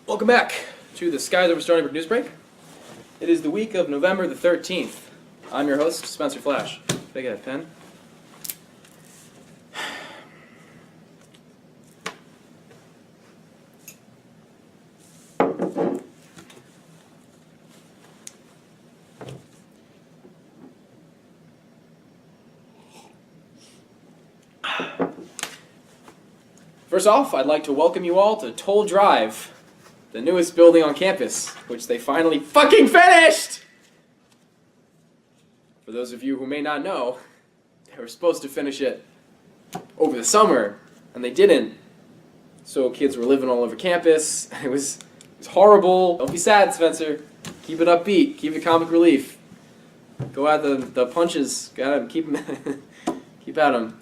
Welcome back to the Skies Over Stony Brook Newsbreak. It is the week of November the 13th. I'm your host, Spencer Flash. Can I get a pen? First off, I'd like to welcome you all to Toll Drive, the newest building on campus, which they finally fucking finished! For those of you who may not know, they were supposed to finish it over the summer, and they didn't. So kids were living all over campus. It was horrible. Don't be sad, Spencer. Keep it upbeat. Keep it comic relief. Go at the punches. Gotta keep keep at them.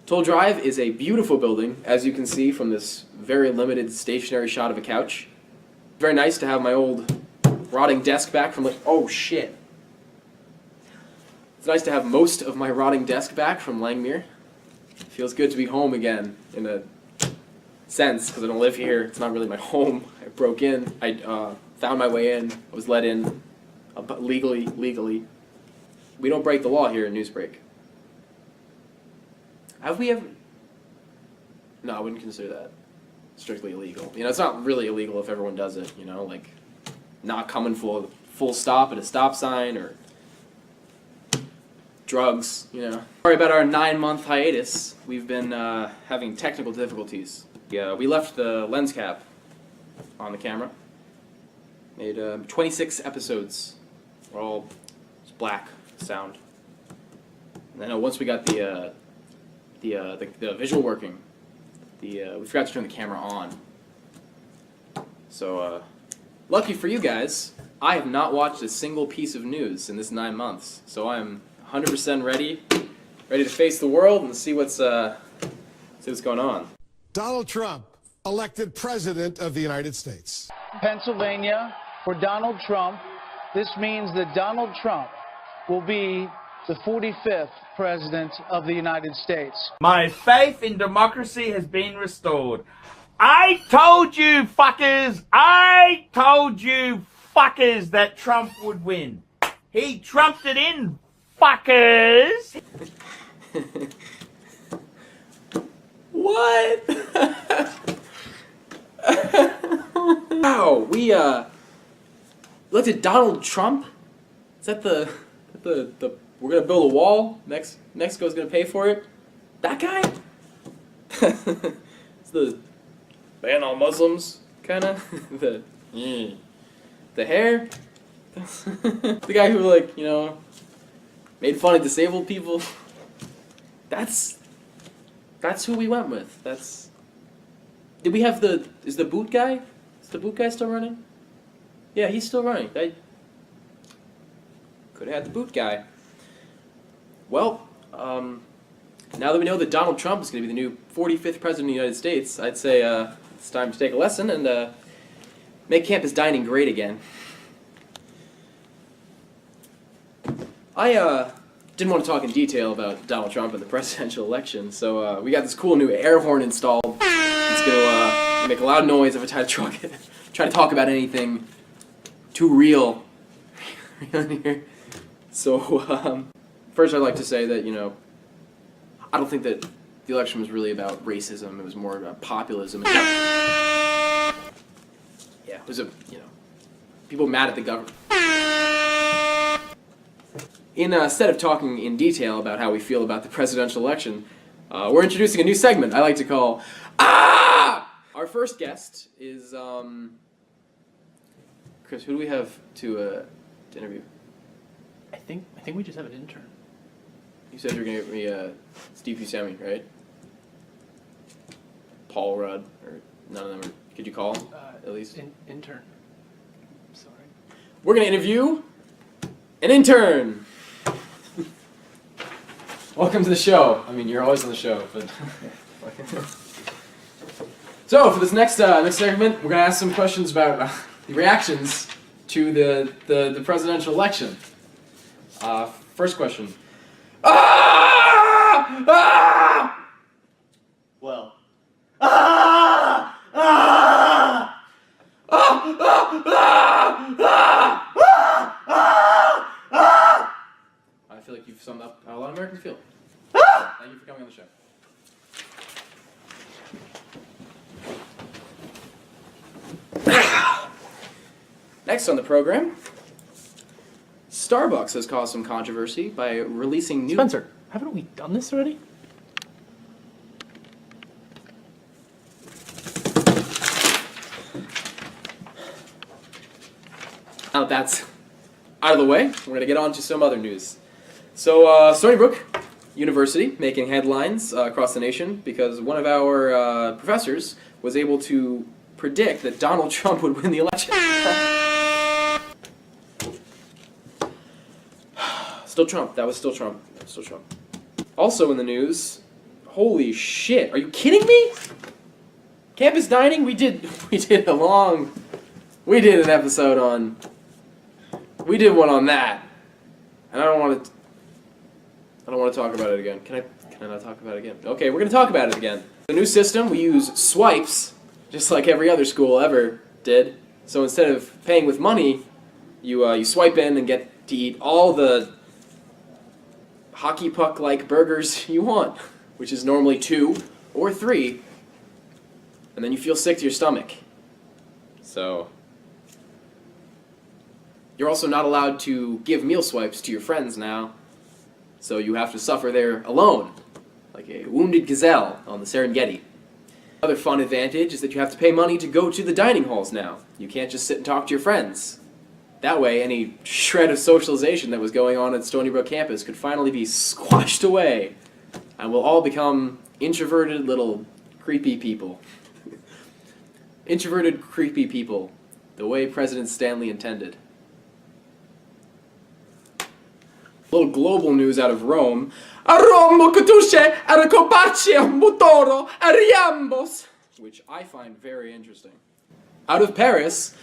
Toll Drive is a beautiful building, as you can see from this very limited stationary shot of a couch. Very nice to have my old rotting desk back from oh shit. It's nice to have most of my rotting desk back from Langmuir. Feels good to be home again, in a sense, because I don't live here. It's not really my home. I broke in. I found my way in. I was let in legally. We don't break the law here in Newsbreak. Have we ever? No, I wouldn't consider that strictly illegal. You know, it's not really illegal if everyone does it, you know, like not coming full stop at a stop sign or drugs, you know. Sorry about our 9-month hiatus. We've been having technical difficulties. Yeah, we left the lens cap on the camera. Made 26 episodes. We're all just black sound. And then once we got the visual working, we forgot to turn the camera on. So, lucky for you guys, I have not watched a single piece of news in this 9 months. So I'm 100% ready to face the world and see what's going on. Donald Trump, elected President of the United States. Pennsylvania, for Donald Trump, this means that Donald Trump will be the 45th President of the United States. My faith in democracy has been restored. I told you fuckers that Trump would win. He trumped it in, fuckers. What? Wow, we elected Donald Trump? Is that the we're gonna build a wall, Mexico's gonna pay for it? That guy? It's the ban all Muslims kinda? the hair? The guy who, like, you know, made fun of disabled people? That's who we went with. Did we have is the boot guy? Is the boot guy still running? Yeah, he's still running. Could have had the boot guy. Well, now that we know that Donald Trump is going to be the new 45th President of the United States, I'd say it's time to take a lesson and make campus dining great again. I didn't want to talk in detail about Donald Trump and the presidential election, so we got this cool new air horn installed. It's going to make a loud noise if I try to talk about anything too real in here. So, first I'd like to say that, you know, I don't think that the election was really about racism. It was more about populism. Yeah, it was people mad at the government. Instead of talking in detail about how we feel about the presidential election, we're introducing a new segment I like to call Our first guest is Chris. Who do we have to interview? I think we just have an intern. You said you were going to get me Steve Buscemi, right? Paul Rudd, or none of them. Could you call him, at least? Intern. Sorry. We're going to interview an intern. Welcome to the show. I mean, you're always on the show, but... So, for this next segment, we're going to ask some questions about the reactions to the presidential election. First question. Well. Next on the program, Starbucks has caused some controversy by releasing new... Spencer, haven't we done this already? Now that that's out of the way, we're going to get on to some other news. So, Stony Brook University making headlines across the nation because one of our professors was able to predict that Donald Trump would win the election. Still Trump. That was still Trump. That was still Trump. Also in the news, holy shit, are you kidding me? Campus dining? We did an episode on... We did one on that. And I don't want to talk about it again. Can I not talk about it again? Okay, we're going to talk about it again. The new system, we use swipes, just like every other school ever did. So instead of paying with money, you swipe in and get to eat all the hockey puck-like burgers you want, which is normally 2 or 3, and then you feel sick to your stomach. So... You're also not allowed to give meal swipes to your friends now, so you have to suffer there alone, like a wounded gazelle on the Serengeti. Another fun advantage is that you have to pay money to go to the dining halls now. You can't just sit and talk to your friends. That way, any shred of socialization that was going on at Stony Brook campus could finally be squashed away, and we'll all become introverted little creepy people. Introverted creepy people, the way President Stanley intended. A little global news out of Rome. Which I find very interesting. Out of Paris,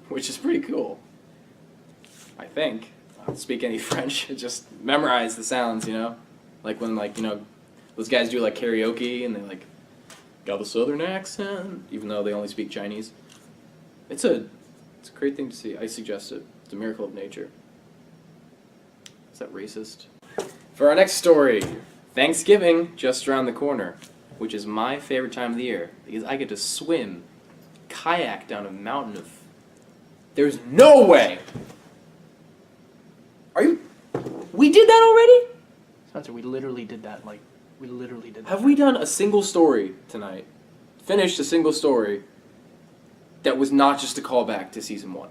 which is pretty cool. I think. I don't speak any French, just memorize the sounds, you know? Like when, those guys do karaoke and they got a southern accent, even though they only speak Chinese. It's a great thing to see. I suggest it. It's a miracle of nature. Is that racist? For our next story, Thanksgiving just around the corner, which is my favorite time of the year because I get to swim, kayak down a mountain of... There's no way! We did that already? Spencer, we literally did that, Have we done a single story tonight? Finished a single story that was not just a callback to season 1?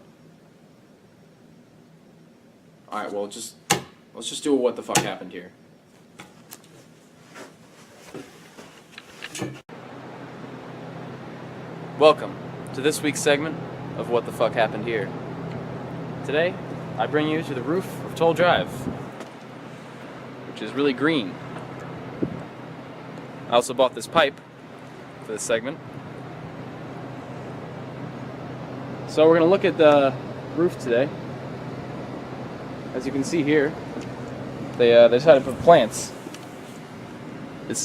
Alright, well, let's just do a what the fuck happened here. Welcome to this week's segment of What the Fuck Happened Here. Today, I bring you to the roof of Toll Drive, which is really green. I also bought this pipe for this segment. So we're going to look at the roof today. As you can see here, they decided to put plants.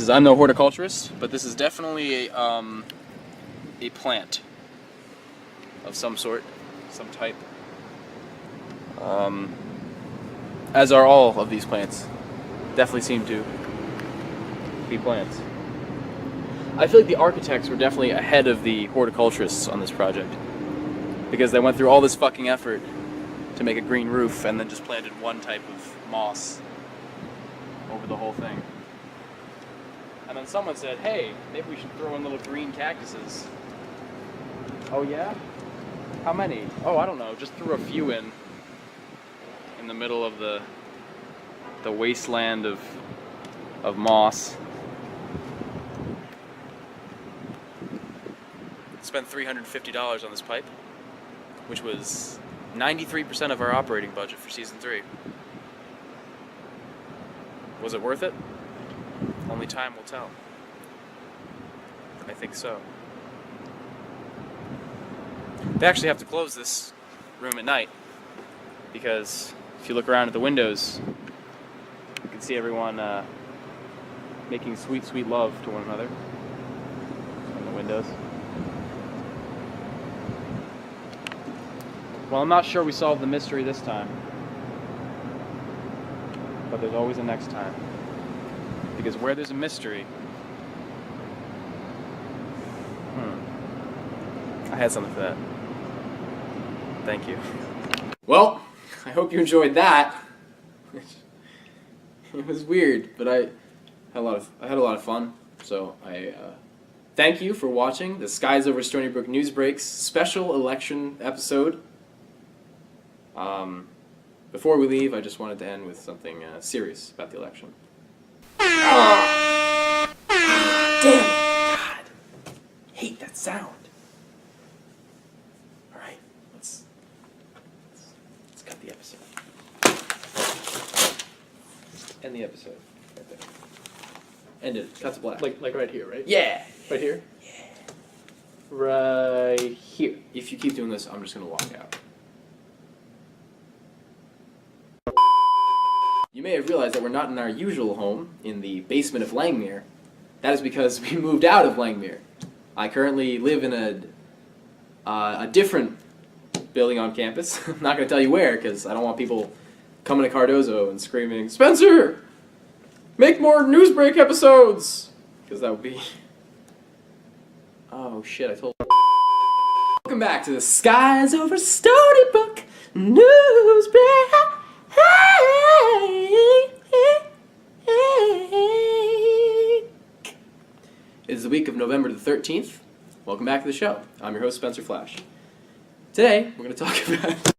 I'm no horticulturist, but this is definitely a plant of some sort, some type. As are all of these plants. Definitely seem to be plants. I feel like the architects were definitely ahead of the horticulturists on this project, because they went through all this fucking effort to make a green roof and then just planted one type of moss over the whole thing. And then someone said, hey, maybe we should throw in little green cactuses. Oh yeah? How many? Oh, I don't know, just threw a few in the middle of the wasteland of moss. Spent $350 on this pipe, which was 93% of our operating budget for season 3. Was it worth it? Only time will tell. I think so. They actually have to close this room at night because if you look around at the windows, you can see everyone making sweet, sweet love to one another in the windows. Well, I'm not sure we solved the mystery this time, but there's always a next time. Because where there's a mystery, had something for that. Thank you. Well, I hope you enjoyed that. It was weird, but I had a lot of fun. So I thank you for watching the Skies Over Stony Brook Newsbreak's special election episode. Before we leave, I just wanted to end with something serious about the election. Damn it! God, hate that sound. All right, let's cut the episode. End the episode. Right there. End it. Cut to black. Like right here, right? Yeah. Right here? Yeah. Right here. If you keep doing this, I'm just gonna walk out. You may have realized that we're not in our usual home, in the basement of Langmuir. That is because we moved out of Langmuir. I currently live in a different building on campus. I'm not going to tell you where, because I don't want people coming to Cardozo and screaming, "Spencer, make more Newsbreak episodes!" Because that would be... Oh shit, I told... Welcome back to the Skies Over Stony Brook Newsbreak. It is the week of November the 13th. Welcome back to the show. I'm your host, Spencer Flash. Today, we're going to talk about...